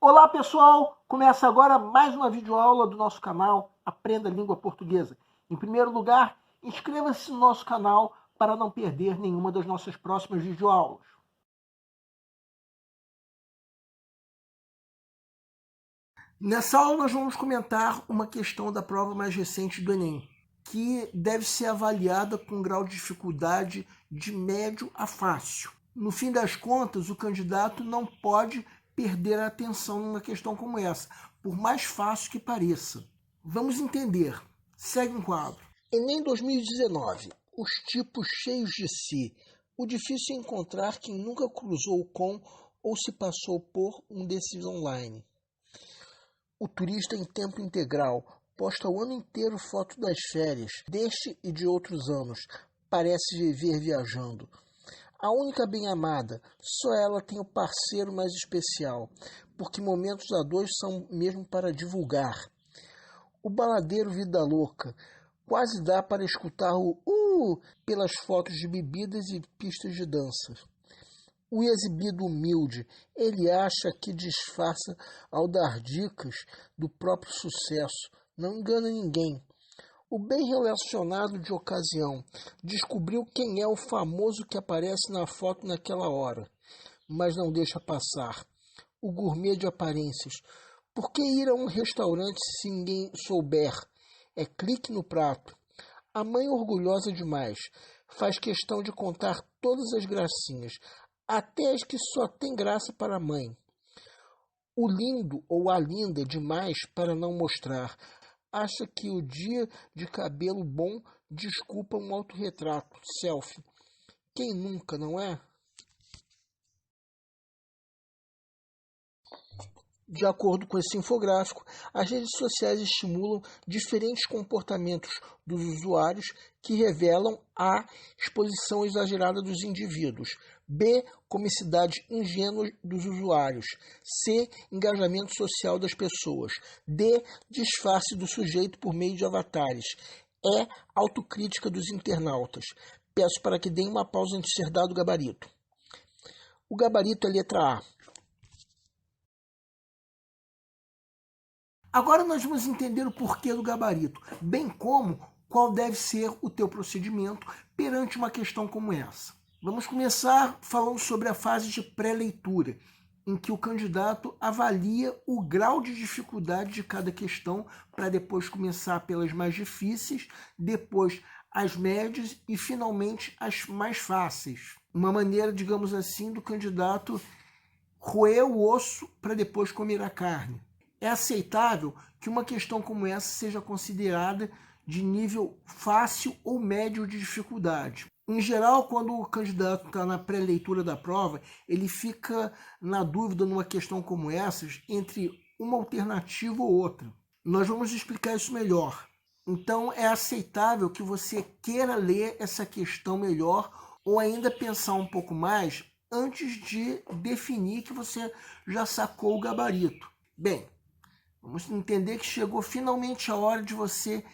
Olá pessoal, começa agora mais uma videoaula do nosso canal Aprenda a Língua Portuguesa. Em primeiro lugar, inscreva-se no nosso canal para não perder nenhuma das nossas próximas videoaulas. Nessa aula nós vamos comentar uma questão da prova mais recente do Enem, que deve ser avaliada com um grau de dificuldade de médio a fácil. No fim das contas, o candidato não pode perder a atenção numa questão como essa, por mais fácil que pareça. Vamos entender. Segue um quadro. Enem 2019. Os tipos cheios de si. O difícil é encontrar quem nunca cruzou com ou se passou por um desses online. O turista em tempo integral posta o ano inteiro foto das férias, deste e de outros anos. Parece viver viajando. A única bem-amada, só ela tem o parceiro mais especial, porque momentos a dois são mesmo para divulgar. O baladeiro vida louca, quase dá para escutar o pelas fotos de bebidas e pistas de dança. O exibido humilde, ele acha que disfarça ao dar dicas do próprio sucesso, não engana ninguém. O bem relacionado de ocasião descobriu quem é o famoso que aparece na foto naquela hora, mas não deixa passar. O gourmet de aparências. Por que ir a um restaurante se ninguém souber? É clique no prato. A mãe orgulhosa demais faz questão de contar todas as gracinhas, até as que só tem graça para a mãe. O lindo ou a linda demais para não mostrar. Acha que o dia de cabelo bom desculpa um autorretrato, selfie. Quem nunca, não é? De acordo com esse infográfico, as redes sociais estimulam diferentes comportamentos dos usuários que revelam a exposição exagerada dos indivíduos. B. Comicidade ingênua dos usuários. C. Engajamento social das pessoas. D. Disfarce do sujeito por meio de avatares. E. Autocrítica dos internautas. Peço para que deem uma pausa antes de ser dado o gabarito. O gabarito é letra A. Agora nós vamos entender o porquê do gabarito, bem como qual deve ser o teu procedimento perante uma questão como essa. Vamos começar falando sobre a fase de pré-leitura, em que o candidato avalia o grau de dificuldade de cada questão para depois começar pelas mais difíceis, depois as médias e finalmente as mais fáceis. Uma maneira, digamos assim, do candidato roer o osso para depois comer a carne. É aceitável que uma questão como essa seja considerada de nível fácil ou médio de dificuldade. Em geral, quando o candidato está na pré-leitura da prova, ele fica na dúvida numa questão como essa entre uma alternativa ou outra. Nós vamos explicar isso melhor. Então, é aceitável que você queira ler essa questão melhor ou ainda pensar um pouco mais antes de definir que você já sacou o gabarito. Bem, vamos entender que chegou finalmente a hora de você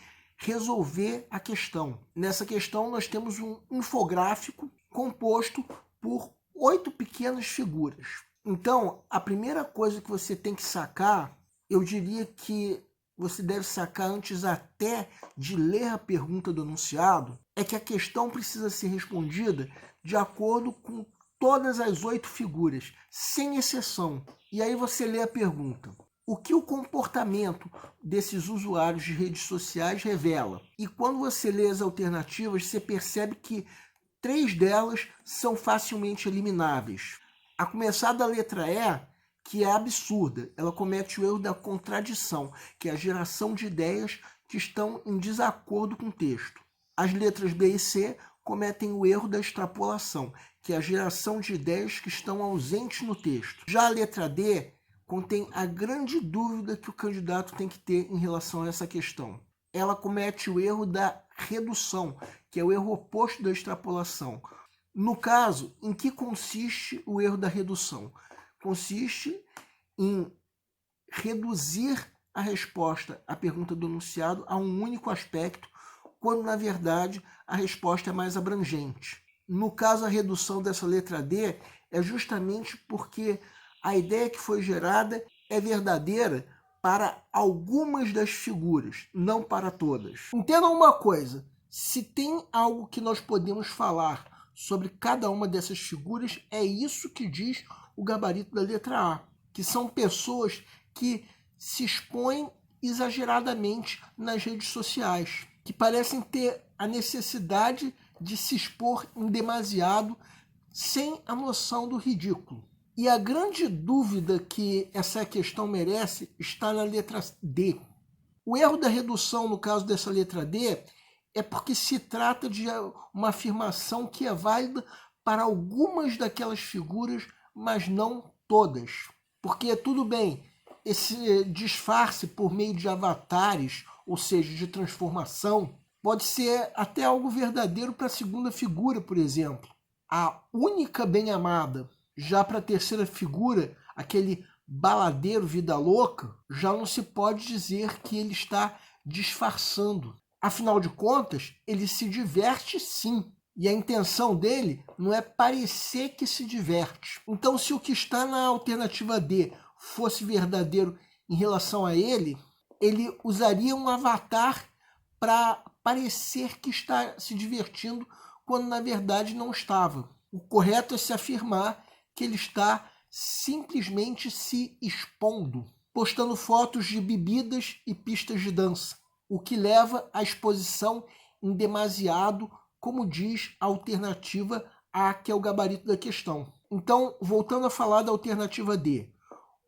resolver a questão. Nessa questão nós temos um infográfico composto por 8 pequenas figuras. Então, a primeira coisa que você tem que sacar, eu diria que você deve sacar antes até de ler a pergunta do enunciado, é que a questão precisa ser respondida de acordo com todas as 8 figuras, sem exceção. E aí você lê a pergunta. O que o comportamento desses usuários de redes sociais revela? E quando você lê as alternativas, você percebe que 3 delas são facilmente elimináveis. A começar da letra E, que é absurda. Ela comete o erro da contradição, que é a geração de ideias que estão em desacordo com o texto. As letras B e C cometem o erro da extrapolação, que é a geração de ideias que estão ausentes no texto. Já a letra D contém a grande dúvida que o candidato tem que ter em relação a essa questão. Ela comete o erro da redução, que é o erro oposto da extrapolação. No caso, em que consiste o erro da redução? Consiste em reduzir a resposta à pergunta do enunciado a um único aspecto, quando, na verdade, a resposta é mais abrangente. No caso, a redução dessa letra D é justamente porque a ideia que foi gerada é verdadeira para algumas das figuras, não para todas. Entendam uma coisa, se tem algo que nós podemos falar sobre cada uma dessas figuras, é isso que diz o gabarito da letra A, que são pessoas que se expõem exageradamente nas redes sociais, que parecem ter a necessidade de se expor em demasiado sem a noção do ridículo. E a grande dúvida que essa questão merece está na letra D. O erro da redução, no caso dessa letra D, é porque se trata de uma afirmação que é válida para algumas daquelas figuras, mas não todas. Porque, tudo bem, esse disfarce por meio de avatares, ou seja, de transformação, pode ser até algo verdadeiro para a segunda figura, por exemplo. A única bem-amada. Já para a terceira figura, aquele baladeiro vida louca, já não se pode dizer que ele está disfarçando. Afinal de contas, ele se diverte sim. E a intenção dele não é parecer que se diverte. Então, se o que está na alternativa D fosse verdadeiro em relação a ele usaria um avatar para parecer que está se divertindo, quando na verdade não estava. O correto é se afirmar que ele está simplesmente se expondo, postando fotos de bebidas e pistas de dança, o que leva à exposição em demasiado, como diz a alternativa A, que é o gabarito da questão. Então, voltando a falar da alternativa D,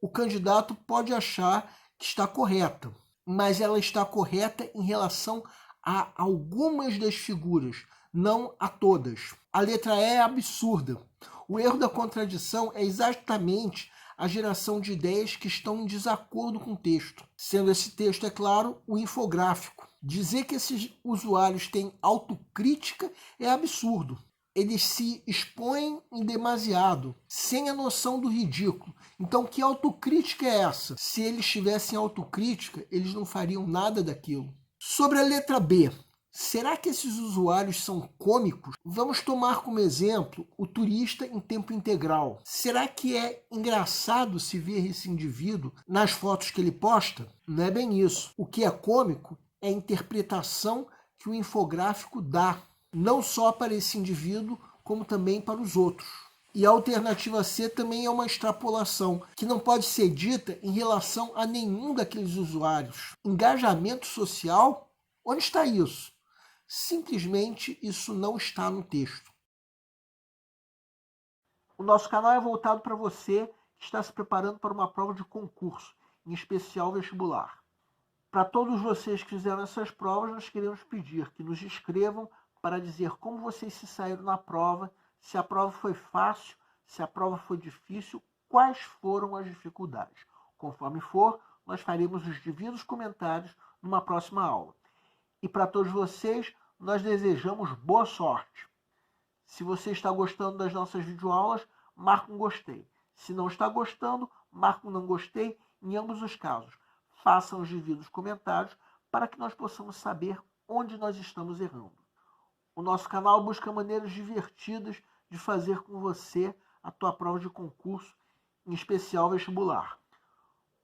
o candidato pode achar que está correta, mas ela está correta em relação a algumas das figuras, não a todas. A letra E é absurda. O erro da contradição é exatamente a geração de ideias que estão em desacordo com o texto, sendo esse texto, é claro, o infográfico. Dizer que esses usuários têm autocrítica é absurdo. Eles se expõem em demasiado, sem a noção do ridículo. Então, que autocrítica é essa? Se eles tivessem autocrítica, eles não fariam nada daquilo. Sobre a letra B, será que esses usuários são cômicos? Vamos tomar como exemplo o turista em tempo integral. Será que é engraçado se ver esse indivíduo nas fotos que ele posta? Não é bem isso. O que é cômico é a interpretação que o infográfico dá, não só para esse indivíduo, como também para os outros. E a alternativa C também é uma extrapolação, que não pode ser dita em relação a nenhum daqueles usuários. Engajamento social? Onde está isso? Simplesmente isso não está no texto. O nosso canal é voltado para você que está se preparando para uma prova de concurso, em especial vestibular. Para todos vocês que fizeram essas provas, nós queremos pedir que nos escrevam para dizer como vocês se saíram na prova, se a prova foi fácil, se a prova foi difícil, quais foram as dificuldades. Conforme for, nós faremos os devidos comentários numa próxima aula. E para todos vocês, nós desejamos boa sorte. Se você está gostando das nossas videoaulas, marque um gostei. Se não está gostando, marque um não gostei. Em ambos os casos, façam os devidos comentários para que nós possamos saber onde nós estamos errando. O nosso canal busca maneiras divertidas de fazer com você a tua prova de concurso, em especial vestibular.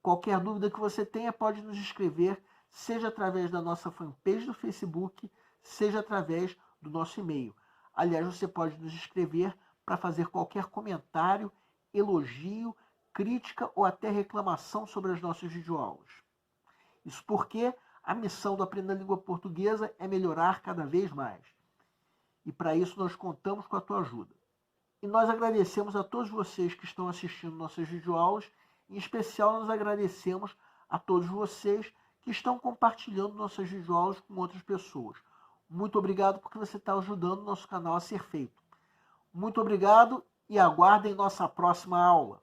Qualquer dúvida que você tenha, pode nos escrever, seja através da nossa fanpage do Facebook, seja através do nosso e-mail. Aliás, você pode nos escrever para fazer qualquer comentário, elogio, crítica ou até reclamação sobre as nossas videoaulas. Isso porque a missão do Aprenda a Língua Portuguesa é melhorar cada vez mais. E para isso nós contamos com a tua ajuda. E nós agradecemos a todos vocês que estão assistindo nossas videoaulas. Em especial, nós agradecemos a todos vocês que estão compartilhando nossas videoaulas com outras pessoas. Muito obrigado porque você está ajudando o nosso canal a ser feito. Muito obrigado e aguardem nossa próxima aula.